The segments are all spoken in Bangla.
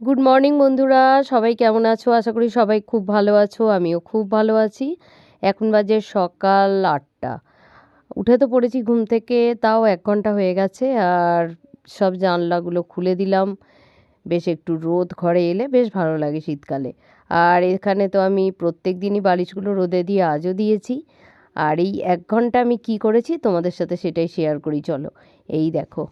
গুড মর্নিং বন্ধুরা, সবাই কেমন আছো? আশা করি সবাই খুব ভালো আছো। আমিও খুব ভালো আছি। এখন বাজে সকাল ৮টা। উঠে তো পড়েছি ঘুম থেকে, তাও ১ ঘন্টা হয়ে গেছে। আর সব জানলাগুলো খুলে দিলাম। বেশ একটু রোদ ঘরে এলে বেশ ভালো লাগে শীতকালে। আর এখানে তো আমি প্রত্যেক দিনই বালিশগুলো রোদে দিয়ে আজও দিয়েছি। আর এই ১ ঘন্টা আমি কি করেছি তোমাদের সাথে সেটাই শেয়ার করি চলো। এই দেখো,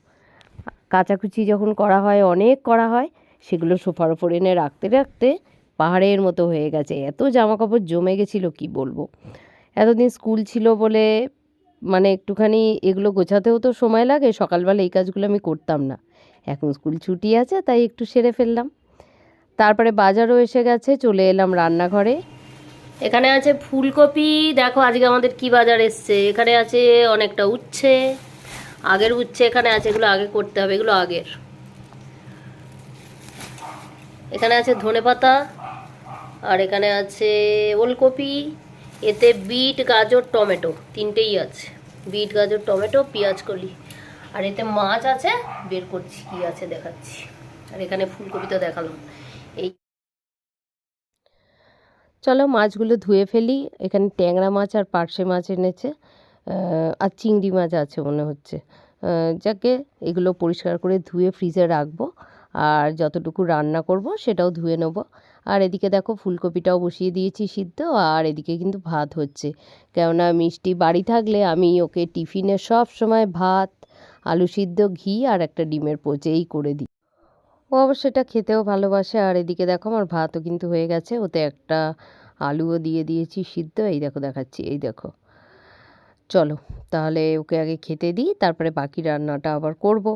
কাচাকুচি যখন করা হয়, অনেক করা হয়, সেগুলো সোফার ওপর এনে রাখতে রাখতে পাহাড়ের মতো হয়ে গেছে। এত জামা কাপড় জমে গেছিলো কি বলবো। এতদিন স্কুল ছিল বলে মানে একটুখানি এগুলো গোছাতেও তো সময় লাগে, সকালবেলা এই কাজগুলো আমি করতাম না। এখন স্কুল ছুটি আছে তাই একটু সেরে ফেললাম। তারপরে বাজারও এসে গেছে, চলে এলাম রান্নাঘরে। এখানে আছে ফুলকপি। দেখো আজকে আমাদের কি বাজার এসছে। এখানে আছে অনেকটা উচ্ছে, আগের উচ্ছে এখানে আছে, এগুলো আগে করতে হবে, এগুলো আগের। এখানে আছে ধনেপাতা, আর এখানে আছে ওলকপি, এতে বিট গাজর টমেটো তিনটেই আছে। বিট গাজর টমেটো পেঁয়াজ কলি। আর এতে মাছ আছে, বের করছি কি আছে দেখাচ্ছি। আর এখানে ফুলকপি তো দেখালাম। এই চলো মাছগুলো ধুয়ে ফেলি। এখানে ট্যাংরা মাছ আর পার্শে মাছ এনেছে, আর চিংড়ি মাছ আছে মনে হচ্ছে। যাকে এগুলো পরিষ্কার করে ধুয়ে ফ্রিজে রাখবো। আর যতটুকু রান্না করব সেটাও ধুয়ে নেব। আর এদিকে দেখো ফুলকপিটাও বসিয়ে দিয়েছি সিদ্ধ। আর এদিকে কিন্তু ভাত হচ্ছে, কেননা মিষ্টি বাড়ি থাকলে আমি ওকে টিফিনে সব সময় ভাত, আলু সিদ্ধ, ঘি আর একটা ডিমের পোচ এই করে দিই। ও অবশ্য এটা খেতেও ভালোবাসে। আর এদিকে দেখো আমার ভাতও কিন্তু হয়ে গেছে, ওতে একটা আলুও দিয়ে দিয়েছি সিদ্ধ। এই দেখো দেখাচ্ছি, এই দেখো। চলো তাহলে ওকে আগে খেতে দিই, তারপরে বাকি রান্নাটা আবার করব।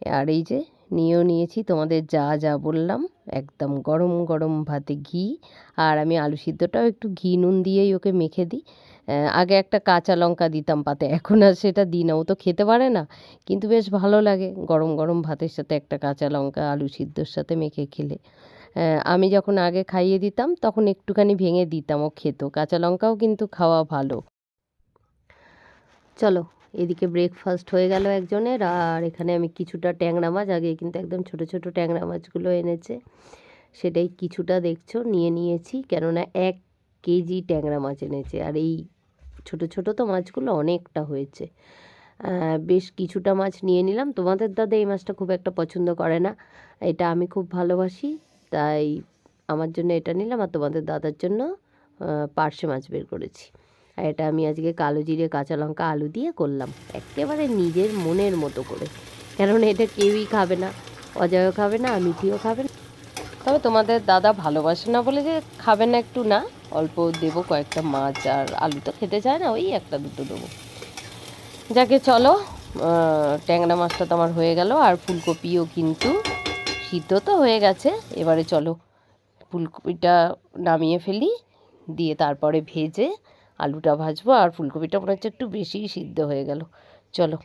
আর এই যে নিয়েও নিয়েছি তোমাদের যা যা বললাম, একদম গরম গরম ভাতে ঘি। আর আমি আলু সিদ্ধটাও একটু ঘি নুন দিয়েই ওকে মেখে দিই। আগে একটা কাঁচা লঙ্কা দিতাম পাতে, এখন আর সেটা দিই না। ও তো খেতে পারে না, কিন্তু বেশ ভালো লাগে গরম গরম ভাতের সাথে একটা কাঁচা লঙ্কা আলু সিদ্ধর সাথে মেখে খেলে। আমি যখন আগে খাইয়ে দিতাম তখন একটুখানি ভেঙে দিতাম, ও খেত। কাঁচা লঙ্কাও কিন্তু খাওয়া ভালো। চলো এদিকে ব্রেকফাস্ট হয়ে গেল একজনের। আর এখানে আমি কিছুটা ট্যাংরা মাছ, আগে কিন্তু একদম ছোট ছোট ট্যাংরা মাছগুলো এনেছে, সেটাই কিছুটা দেখছো নিয়ে নিয়েছি, কেননা 1 কেজি ট্যাংরা মাছ এনেছে। আর এই ছোট ছোট তো মাছগুলো অনেকটা হয়েছে। বেশ কিছুটা মাছ নিয়ে নিলাম। তোমাদের দাদা এই মাছটা খুব একটা পছন্দ করে না, এটা আমি খুব ভালোবাসি, তাই আমার জন্য এটা নিলাম। আর তোমাদের দাদার জন্য পার্শে মাছ বের করেছি। আর এটা আমি আজকে কালো জিরে, কাঁচা লঙ্কা, আলু দিয়ে করলাম, একেবারে নিজের মনের মতো করে। কেননা এটা কেউই খাবে না, অজয়ও খাবে না, মিঠিও খাবে না। তবে তোমাদের দাদা ভালোবাসে না বলে যে খাবে না একটু না, অল্প দেবো কয়েকটা মাছ। আর আলু তো খেতে চায় না, ওই একটা দুটো দেবো। যাকে চলো, ট্যাংরা মাছটা তো আমার হয়ে গেল। আর ফুলকপিও কিন্তু সিদ্ধ তো হয়ে গেছে। এবারে চলো ফুলকপিটা নামিয়ে ফেলি, দিয়ে তারপরে ভেজে আলুটা ভাজবো। আর ফুলকপিটা মনে হচ্ছে একটু বেশিই সিদ্ধ হয়ে গেল। চলো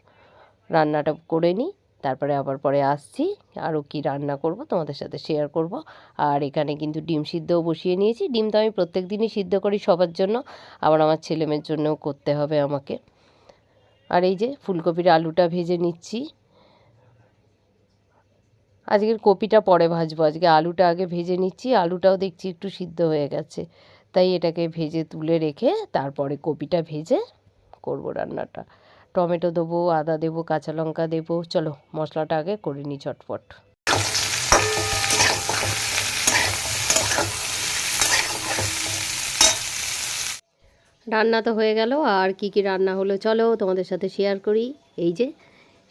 রান্নাটা করে নিই, তারপরে আবার পরে আসছি। আরও কি রান্না করব তোমাদের সাথে শেয়ার করব। আর এখানে কিন্তু ডিম সিদ্ধও বসিয়ে নিয়েছি। ডিম তো আমি প্রত্যেক দিনই সিদ্ধ করি সবার জন্য, আবার আমার ছেলেমেয়ের জন্যও করতে হবে আমাকে। আর এই যে ফুলকপির আলুটা ভেজে নিচ্ছি। আজকের কপিটা পরে ভাজবো, আজকে আলুটা আগে ভেজে নিচ্ছি। আলুটাও দেখছি একটু সিদ্ধ হয়ে গেছে, তাই এটাকে ভেজে তুলে রেখে তারপরে কপিটা ভেজে করব রান্নাটা। টমেটো দেবো, আদা দেবো, কাঁচা লঙ্কা দেবো। চলো মশলাটা আগে করে নিই চটপট। রান্না তো হয়ে গেল। আর কি কি রান্না হলো চলো তোমাদের সাথে শেয়ার করি। এই যে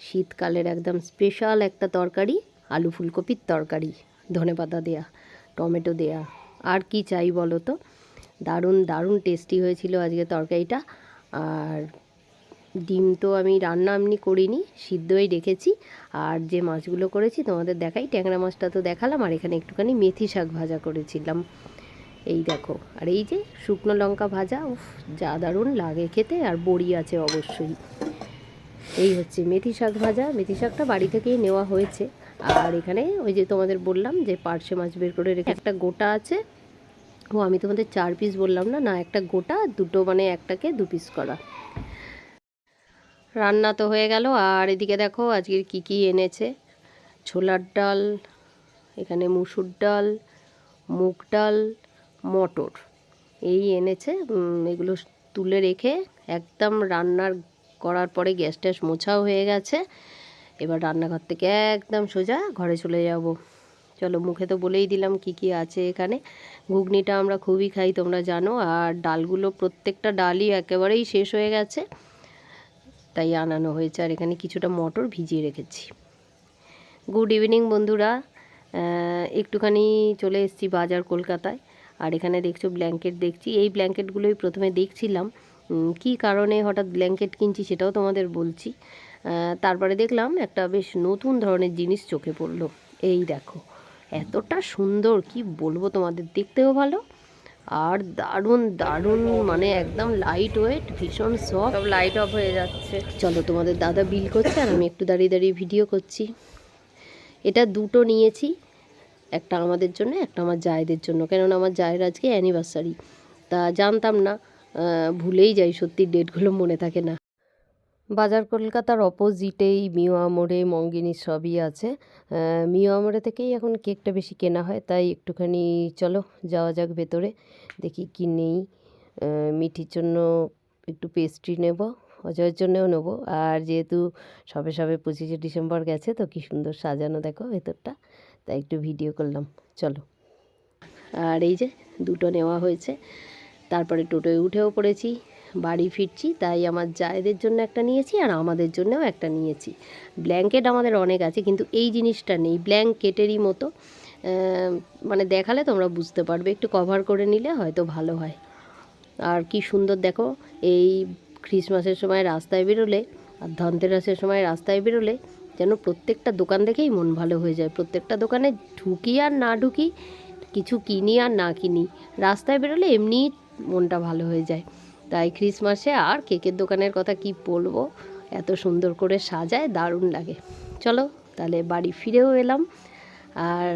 শীতকালের একদম স্পেশাল একটা তরকারি, আলু ফুলকপির তরকারি, ধনেপাতা দেয়া, টমেটো দেয়া। আর কি চাই বলো তো। দারুণ দারুণ টেস্টি হয়েছিল আজকে তরকারিটা। আর ডিম তো আমি রান্না এমনি করিনি, সিদ্ধই রেখেছি। আর যে মাছগুলো করেছি তোমাদের দেখাই, ট্যাংরা মাছটা তো দেখালাম। আর এখানে একটুখানি মেথি শাক ভাজা করেছিলাম, এই দেখো। আর এই যে শুকনো লঙ্কা ভাজা, উফ যা দারুণ লাগে খেতে। আর বড়ি আছে অবশ্যই। এই হচ্ছে মেথি শাক ভাজা। মেথি শাকটা বাড়ি থেকেই নেওয়া হয়েছে। আর এখানে ওই যে তোমাদের বললাম যে পার্শে মাছ বের করে রেখে একটা গোটা আছে। ও আমি তোমাদের 4 পিস বললাম না, না একটা গোটা, দুটো মানে একটাকে 2 পিস করা। রান্না তো হয়ে গেল। আর এদিকে দেখো আজকের কি কি এনেছে। ছোলার ডাল, এখানে মুসুর ডাল, মুগ ডাল, মটর এই এনেছে। এগুলো তুলে রেখে একদম রান্নার করার পরে গ্যাস ট্যাস মোছাও হয়ে গেছে। এবার রান্নাঘর থেকে একদম সোজা ঘরে চলে যাব। চলো, মুখে তো বলেই দিলাম কি কি আছে এখানে। ঘুগনিটা আমরা খুবই খাই, তোমরা জানো। আর ডালগুলো প্রত্যেকটা ডালই একেবারেই শেষ হয়ে গেছে, তাই আনানো হয়েছে। আর এখানে কিছুটা মটর ভিজিয়ে রেখেছি। গুড ইভিনিং বন্ধুরা, একটুখানি চলে এসেছি বাজার কলকাতায়। আর এখানে দেখছো ব্ল্যাঙ্কেট দেখছি। এই ব্ল্যাঙ্কেটগুলোই প্রথমে দেখছিলাম, কি কারণে হঠাৎ ব্ল্যাঙ্কেট কিনছি সেটাও তোমাদের বলছি। তারপরে দেখলাম একটা বেশ নতুন ধরনের জিনিস চোখে পড়লো। এই দেখো, এতটা সুন্দর কি বলবো তোমাদের, দেখতেও ভালো আর দারুণ দারুণ, মানে একদম লাইট ওয়েট, ভীষণ সফট। সব লাইট অফ হয়ে যাচ্ছে। চলো, তোমাদের দাদা বিল করছে আর আমি একটু দাঁড়িয়ে দাঁড়িয়ে ভিডিও করছি। এটা দুটো নিয়েছি, একটা আমাদের জন্য, একটা আমার জায়েদের জন্য, কেননা আমার জায়ের আজকে অ্যানিভার্সারি। তা জানতাম না, ভুলেই যাই, সত্যি ডেটগুলো মনে থাকে না। বাজার কলকাতার অপোজিটেই মিও আমোরে মঙ্গিনী সবই আছে। মিও আমোরে থেকেই এখন কেকটা বেশি কেনা হয়, তাই একটুখানি চলো যাওয়া যাক ভেতরে, দেখি কি নেই। মিঠির জন্য একটু পেস্ট্রি নেব, অজয়ের জন্যও নেবো। আর যেহেতু সবে সবে 25শে ডিসেম্বর গেছে, তো কি সুন্দর সাজানো দেখো ভেতরটা, তাই একটু ভিডিও করলাম। চলো, আর এই যে দুটো নেওয়া হয়েছে। তারপরে টোটোয় উঠেও পড়েছি, বাড়ি ফিরছি। তাই আমার জায়েদের জন্য একটা নিয়েছি আর আমাদের জন্যও একটা নিয়েছি। ব্ল্যাঙ্কেট আমাদের অনেক আছে, কিন্তু এই জিনিসটা নেই, ব্ল্যাঙ্কেটেরই মতো। মানে দেখালে তোমরা বুঝতে পারবে, একটু কভার করে নিলে হয়তো ভালো হয়। আর কি সুন্দর দেখো, এই ক্রিসমাসের সময় রাস্তায় বেরোলে আর ধনতেরাসের সময় রাস্তায় বেরোলে যেন প্রত্যেকটা দোকান দেখেই মন ভালো হয়ে যায়। প্রত্যেকটা দোকানে ঢুকি আর না ঢুকি, কিছু কিনি আর না কিনি, রাস্তায় বেরোলে এমনিই মনটা ভালো হয়ে যায়। তাই ক্রিসমাসে আর কেকের দোকানের কথা কি বলবো, এত সুন্দর করে সাজায়, দারুণ লাগে। চলো তাহলে বাড়ি ফিরেও এলাম। আর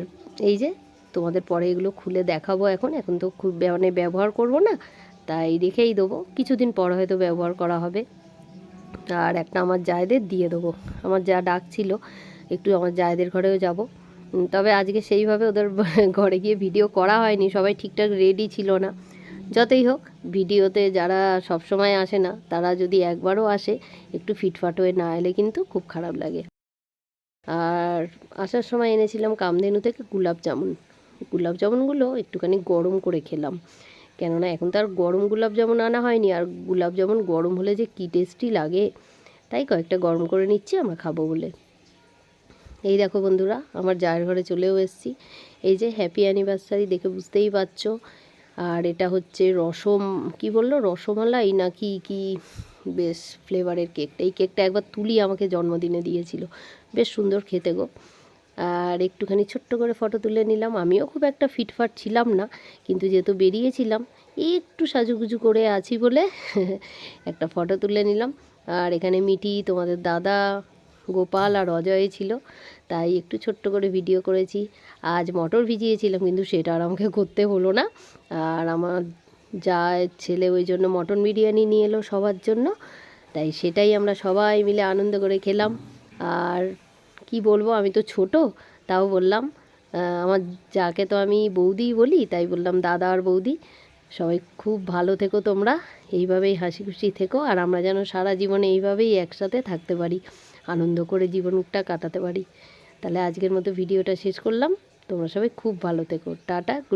এই যে তোমাদের পরে এগুলো খুলে দেখাবো। এখন তো খুব মানে ব্যবহার করব না, তাই রেখেই দেবো, কিছুদিন পর হয়তো ব্যবহার করা হবে। আর একটা আমার জায়েদের দিয়ে দেবো, আমার যা ডাকছিল একটু আমার জায়েদের ঘরেও যাব। তবে আজকে সেইভাবে ওদের ঘরে গিয়ে ভিডিও করা হয়নি, সবাই ঠিকঠাক রেডি ছিল না। যতই হোক, ভিডিওতে যারা সব সময় আসে না, তারা যদি একবারও আসে, একটু ফিটফাট হয়ে না এলে কিন্তু খুব খারাপ লাগে। আর আসার সময় এনেছিলাম কামধেনু থেকে গোলাপ জামুনগুলো একটুখানি গরম করে খেলাম, কেননা এখন তো আর গরম গোলাপ জামুন আনা হয়নি। আর গোলাপ জামুন গরম হলে যে কী টেস্টি লাগে, তাই কয়েকটা গরম করে নিচ্ছি আমরা খাবো বলে। এই দেখো বন্ধুরা, আমার জায়ের ঘরে চলেও এসেছি। এই যে হ্যাপি অ্যানিভার্সারি, দেখে বুঝতেই পারছো। আর এটা হচ্ছে কি বললো, রসমালাই নাকি কি, বেশ ফ্লেভারের কেকটা। এই কেকটা একবার তুলি আমাকে জন্মদিনে দিয়েছিল, বেশ সুন্দর খেতে গো। আর একটুখানি ছোট্ট করে ফটো তুলে নিলাম। আমিও খুব একটা ফিটফাট ছিলাম না, কিন্তু যেহেতু বেরিয়েছিলাম একটু সাজুগুজু করে আছি বলে একটা ফটো তুলে নিলাম। আর এখানে মিঠি, তোমাদের দাদা, গোপাল আর অজয় ছিল, তাই একটু ছোট্ট করে ভিডিও করেছি। আজ মটর ভিজিয়েছিলাম, কিন্তু সেটা আর আমাকে করতে হলো না। আর আমার যা ছেলে ওই জন্য মটন বিরিয়ানি নিয়ে এলো সবার জন্য, তাই সেটাই আমরা সবাই মিলে আনন্দ করে খেলাম। আর কি বলবো, আমি তো ছোট, তাও বললাম, আমার যাকে তো আমি বৌদিই বলি, তাই বললাম দাদা আর বৌদি, সবাই খুব ভালো থেকো তোমরা, এইভাবেই হাসি খুশি থেকো। আর আমরা যেন সারা জীবনে এইভাবেই একসাথে থাকতে পারি, আনন্দ করে জীবনটা কাটাতে পারি। তাহলে আজকের মতো ভিডিওটা শেষ করলাম। তোমরা সবাই খুব ভালো থেকো, টাটা।